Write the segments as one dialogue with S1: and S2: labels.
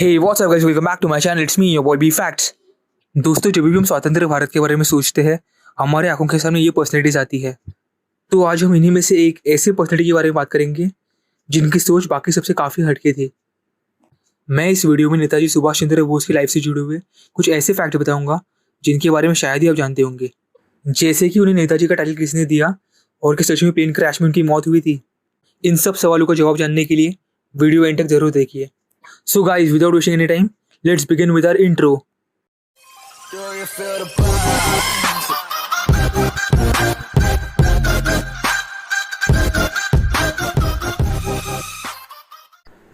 S1: Hey, what's up guys? Welcome back to my channel. It's me, your boy B Facts. दोस्तों, जब भी हम स्वतंत्र भारत के बारे में सोचते हैं, हमारे आंखों के सामने ये पर्सनैलिटीज आती है। तो आज हम इन्हीं में से एक ऐसे पर्सनैलिटी के बारे में बात करेंगे जिनकी सोच बाकी सबसे काफ़ी हटके थी। मैं इस वीडियो में नेताजी सुभाष चंद्र बोस की लाइफ से जुड़े हुए कुछ ऐसे फैक्ट बताऊंगा जिनके बारे में शायद ही आप जानते होंगे, जैसे कि उन्हें नेताजी का टाइटल किसने दिया और किस सच में प्लेन क्रैश में उनकी मौत हुई थी। इन सब सवालों का जवाब जानने के लिए वीडियो एंड तक जरूर देखिए। So guys, without wasting any time, let's begin with our intro.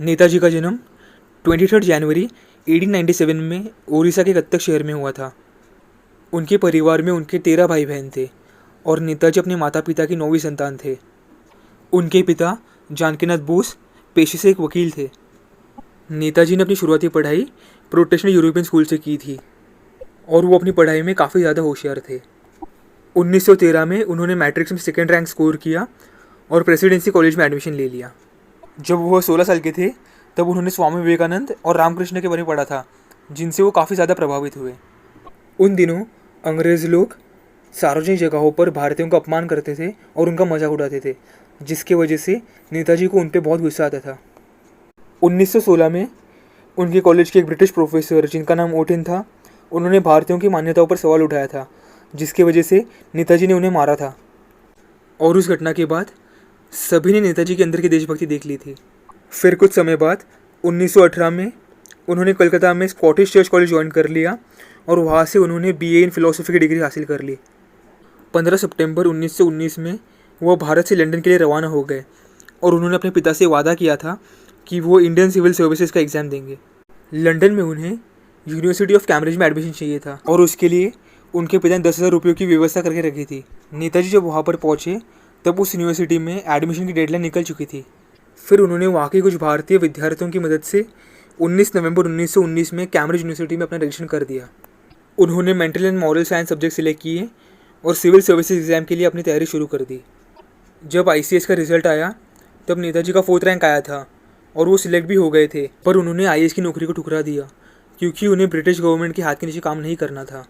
S1: Netaji का जन्म 23 जनवरी 1897 में ओडिशा के कटक शहर में हुआ था। उनके परिवार में उनके 13 भाई बहन थे और नेताजी अपने माता पिता की 9वीं संतान थे। उनके पिता जानकीनाथ बोस पेशे से एक वकील थे। नेताजी ने अपनी शुरुआती पढ़ाई प्रोटेस्टेंट यूरोपियन स्कूल से की थी और वो अपनी पढ़ाई में काफ़ी ज़्यादा होशियार थे। 1913 में उन्होंने मैट्रिक्स में सेकेंड रैंक स्कोर किया और प्रेसिडेंसी कॉलेज में एडमिशन ले लिया। जब वह 16 साल के थे तब उन्होंने स्वामी विवेकानंद और रामकृष्ण के बारे में पढ़ा था, जिनसे वो काफ़ी ज़्यादा प्रभावित हुए। उन दिनों अंग्रेज़ लोग सार्वजनिक जगहों पर भारतीयों का अपमान करते थे और उनका मजाक उड़ाते थे, जिसकी वजह से नेताजी को उन पर बहुत गुस्सा आता था। 1916 में उनके कॉलेज के एक ब्रिटिश प्रोफेसर जिनका नाम ओटिन था, उन्होंने भारतीयों की मान्यताओं पर सवाल उठाया था, जिसकी वजह से नेताजी ने उन्हें मारा था। और उस घटना के बाद सभी ने नेताजी के अंदर की देशभक्ति देख ली थी। फिर कुछ समय बाद 1918 में उन्होंने कलकत्ता में स्कॉटिश चर्च कॉलेज ज्वाइन कर लिया और वहाँ से उन्होंने BA इन फिलोसफी की डिग्री हासिल कर ली। 15 सितंबर 1919 में वह भारत से लंदन के लिए रवाना हो गए और उन्होंने अपने पिता से वादा किया था कि वो इंडियन सिविल सर्विसेज का एग्ज़ाम देंगे। लंदन में उन्हें यूनिवर्सिटी ऑफ कैम्ब्रिज में एडमिशन चाहिए था और उसके लिए उनके पिता ने 10,000 रुपयों की व्यवस्था करके रखी थी। नेताजी जब वहाँ पर पहुँचे तब उस यूनिवर्सिटी में एडमिशन की डेडलाइन निकल चुकी थी। फिर उन्होंने वहाँ के कुछ भारतीय विद्यार्थियों की मदद से 19 नवंबर 1919 में कैम्ब्रिज यूनिवर्सिटी में अपना रजिस्ट्रेशन कर दिया। उन्होंने mental and moral science subject select किए और सिविल सर्विसेज एग्ज़ाम के लिए अपनी तैयारी शुरू कर दी। जब ICS का रिजल्ट आया तब नेताजी का 4th रैंक आया था और वो सिलेक्ट भी हो गए थे, पर उन्होंने IAS की नौकरी को ठुकरा दिया क्योंकि उन्हें ब्रिटिश गवर्नमेंट के हाथ के नीचे काम नहीं करना था।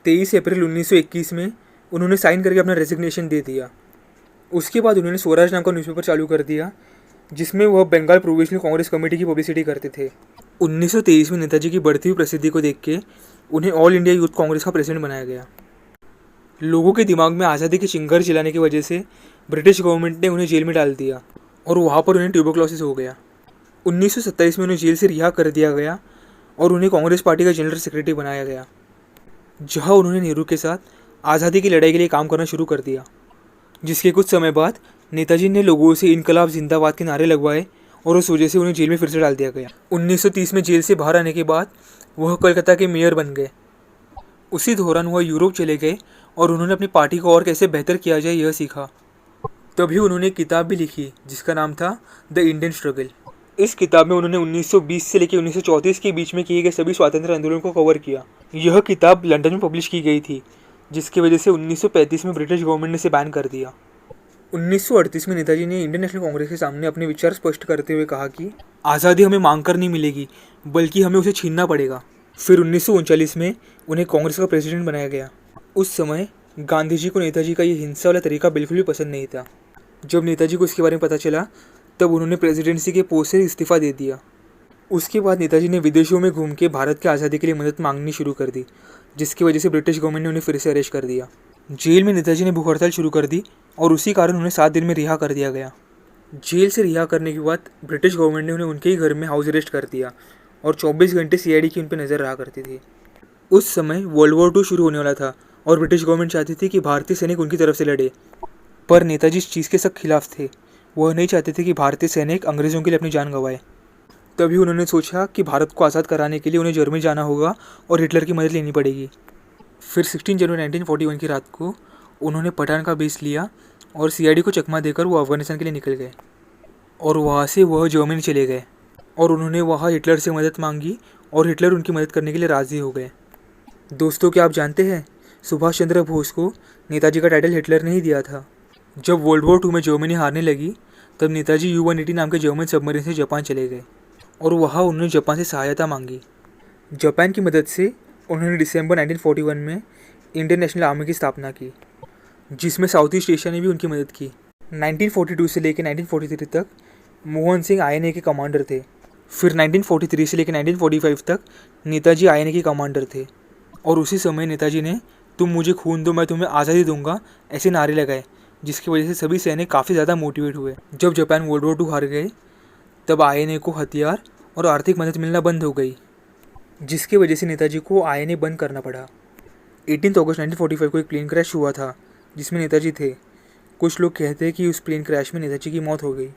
S1: 23 अप्रैल 1921 में उन्होंने साइन करके अपना रेजिग्नेशन दे दिया। उसके बाद उन्होंने स्वराज नाम का न्यूज़पेपर चालू कर दिया, जिसमें वह बंगाल प्रोविजनल कांग्रेस कमेटी की पब्लिसिटी करते थे। 1923 में नेताजी की बढ़ती हुई प्रसिद्धि को देख के उन्हें ऑल इंडिया यूथ कांग्रेस का प्रेसिडेंट बनाया गया। लोगों के दिमाग में आज़ादी की चिंगारी जलाने की वजह से ब्रिटिश गवर्नमेंट ने उन्हें जेल में डाल दिया और वहाँ पर उन्हें ट्यूबरक्लोसिस हो गया। 1927 में उन्हें जेल से रिहा कर दिया गया और उन्हें कांग्रेस पार्टी का जनरल सेक्रेटरी बनाया गया, जहाँ उन्होंने नेहरू के साथ आज़ादी की लड़ाई के लिए काम करना शुरू कर दिया। जिसके कुछ समय बाद नेताजी ने लोगों से इनकलाब जिंदाबाद के नारे लगवाए और उस वजह से उन्हें जेल में फिर से डाल दिया गया। 1930 में जेल से बाहर आने के बाद वह कलकत्ता के मेयर बन गए। उसी दौरान वह यूरोप चले गए और उन्होंने अपनी पार्टी को और कैसे बेहतर किया जाए यह सीखा। तभी उन्होंने एक किताब भी लिखी जिसका नाम था द इंडियन स्ट्रगल। इस किताब में उन्होंने 1920 से लेकर 1934 के बीच में किए गए सभी स्वातंत्र्य आंदोलन को कवर किया। यह किताब लंदन में पब्लिश की गई थी, जिसकी वजह से 1935 में ब्रिटिश गवर्नमेंट ने इसे बैन कर दिया। 1938 में नेताजी ने इंडियन नेशनल कांग्रेस के सामने अपने विचार स्पष्ट करते हुए कहा कि आज़ादी हमें मांग कर नहीं मिलेगी, बल्कि हमें उसे छीनना पड़ेगा। फिर 1939 में उन्हें कांग्रेस का प्रेसिडेंट बनाया गया। उस समय गांधी जी को नेताजी का ये हिंसा वाला तरीका बिल्कुल भी पसंद नहीं था। जब नेताजी को इसके बारे में पता चला तब उन्होंने प्रेसिडेंसी के पोस्ट से इस्तीफ़ा दे दिया। उसके बाद नेताजी ने विदेशों में घूम के भारत की आज़ादी के लिए मदद मांगनी शुरू कर दी, जिसकी वजह से ब्रिटिश गवर्नमेंट ने उन्हें फिर से अरेस्ट कर दिया। जेल में नेताजी ने भूख हड़ताल शुरू कर दी और उसी कारण उन्हें 7 दिन में रिहा कर दिया गया। जेल से रिहा करने के बाद ब्रिटिश गवर्नमेंट ने उन्हें उनके ही घर में हाउस अरेस्ट कर दिया और 24 घंटे CID की उन पर नज़र रहा करती थी। उस समय वर्ल्ड वॉर 2 शुरू होने वाला था और ब्रिटिश गवर्नमेंट चाहती थी कि भारतीय सैनिक उनकी तरफ से लड़े, पर नेताजी इस चीज़ के सख्त खिलाफ थे। वह नहीं चाहते थे कि भारतीय सैनिक अंग्रेज़ों के लिए अपनी जान गंवाए। तभी उन्होंने सोचा कि भारत को आज़ाद कराने के लिए उन्हें जर्मनी जाना होगा और हिटलर की मदद लेनी पड़ेगी। फिर 16 जनवरी 1941 की रात को उन्होंने पठान का बेस लिया और CID को चकमा देकर वो अफगानिस्तान के लिए निकल गए और वहाँ से वह जर्मनी चले गए और उन्होंने वहाँ हिटलर से मदद मांगी और हिटलर उनकी मदद करने के लिए राज़ी हो गए। दोस्तों, क्या आप जानते हैं सुभाष चंद्र बोस को नेताजी का टाइटल हिटलर ने ही दिया था। जब वर्ल्ड वॉर 2 में जर्मनी हारने लगी तब नेताजी U-180 नाम के जर्मन सबमरीन से जापान चले गए और वहाँ उन्होंने जापान से सहायता मांगी। जापान की मदद से उन्होंने दिसंबर 1941 में इंडियन नेशनल आर्मी की स्थापना की, जिसमें साउथ ईस्ट एशिया ने भी उनकी मदद की। 1942 से लेकर 1943 तक मोहन सिंह INA के कमांडर थे। फिर 1943 से लेकर 1945 तक नेताजी INA के कमांडर थे। और उसी समय नेताजी ने तुम मुझे खून दो मैं तुम्हें आज़ादी दूंगा ऐसे नारे लगाए, जिसकी वजह से सभी सैनिक काफ़ी ज़्यादा मोटिवेट हुए। जब जापान वर्ल्ड वॉर 2 हार गए तब INA को हथियार और आर्थिक मदद मिलना बंद हो गई, जिसकी वजह से नेताजी को INA बंद करना पड़ा। 18 अगस्त 1945 को एक प्लेन क्रैश हुआ था जिसमें नेताजी थे। कुछ लोग कहते हैं कि उस प्लेन क्रैश में नेताजी की मौत हो गई,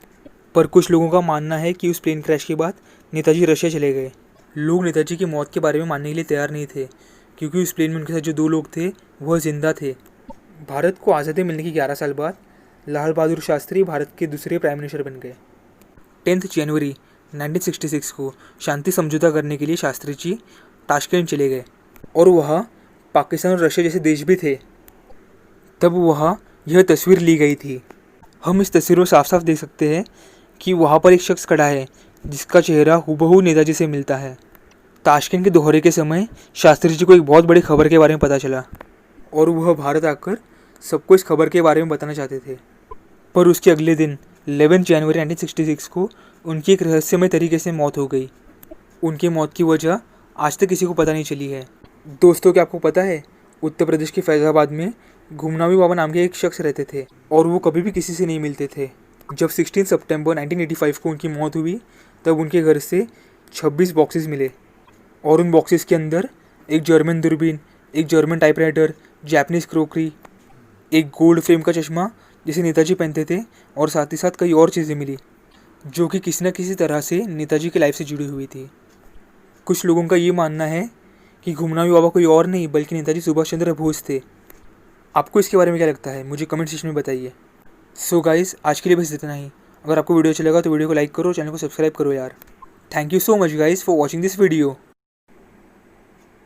S1: पर कुछ लोगों का मानना है कि उस प्लेन क्रैश के बाद नेताजी रशिया चले गए। लोग नेताजी की मौत के बारे में मानने के लिए तैयार नहीं थे, क्योंकि उस प्लेन में उनके साथ जो 2 लोग थे वह जिंदा थे। भारत को आज़ादी मिलने के 11 साल बाद लाल बहादुर शास्त्री भारत के दूसरे प्राइम मिनिस्टर बन गए। 10 जनवरी 1966 को शांति समझौता करने के लिए शास्त्री जी ताशकंद चले गए, और वहाँ पाकिस्तान और रशिया जैसे देश भी थे। तब वहाँ यह तस्वीर ली गई थी। हम इस तस्वीर में साफ साफ देख सकते हैं कि वहाँ पर एक शख्स खड़ा है जिसका चेहरा हूबहू नेताजी से मिलता है। ताशकंद के दौरे के समय शास्त्री जी को एक बहुत बड़ी खबर के बारे में पता चला, और वह भारत आकर सबको इस खबर के बारे में बताना चाहते थे। पर उसके अगले दिन 11 जनवरी 1966 को उनकी एक रहस्यमय तरीके से मौत हो गई। उनकी मौत की वजह आज तक किसी को पता नहीं चली है। दोस्तों, क्या आपको पता है उत्तर प्रदेश के फैज़ाबाद में घुमनावी बाबा नाम के एक शख्स रहते थे, और वो कभी भी किसी से नहीं मिलते थे। जब 16 सितंबर 1985 को उनकी मौत हुई तब उनके घर से 26 बॉक्सेस मिले, और उन बॉक्सेस के अंदर एक जर्मन दूरबीन, एक जर्मन टाइपराइटर, जापानीज़ क्रोकरी, एक गोल्ड फ्रेम का चश्मा जिसे नेताजी पहनते थे, और साथ ही साथ कई और चीज़ें मिली जो कि किसी न किसी तरह से नेताजी की लाइफ से जुड़ी हुई थी। कुछ लोगों का ये मानना है कि घुमनावी बाबा कोई और नहीं बल्कि नेताजी सुभाष चंद्र बोस थे। आपको इसके बारे में क्या लगता है, मुझे कमेंट सेक्शन में बताइए। सो गाइस, आज के लिए बस इतना ही। अगर आपको वीडियो अच्छा लगा तो वीडियो को लाइक करो, चैनल को सब्सक्राइब करो यार। Thank you so much guys for watching this video.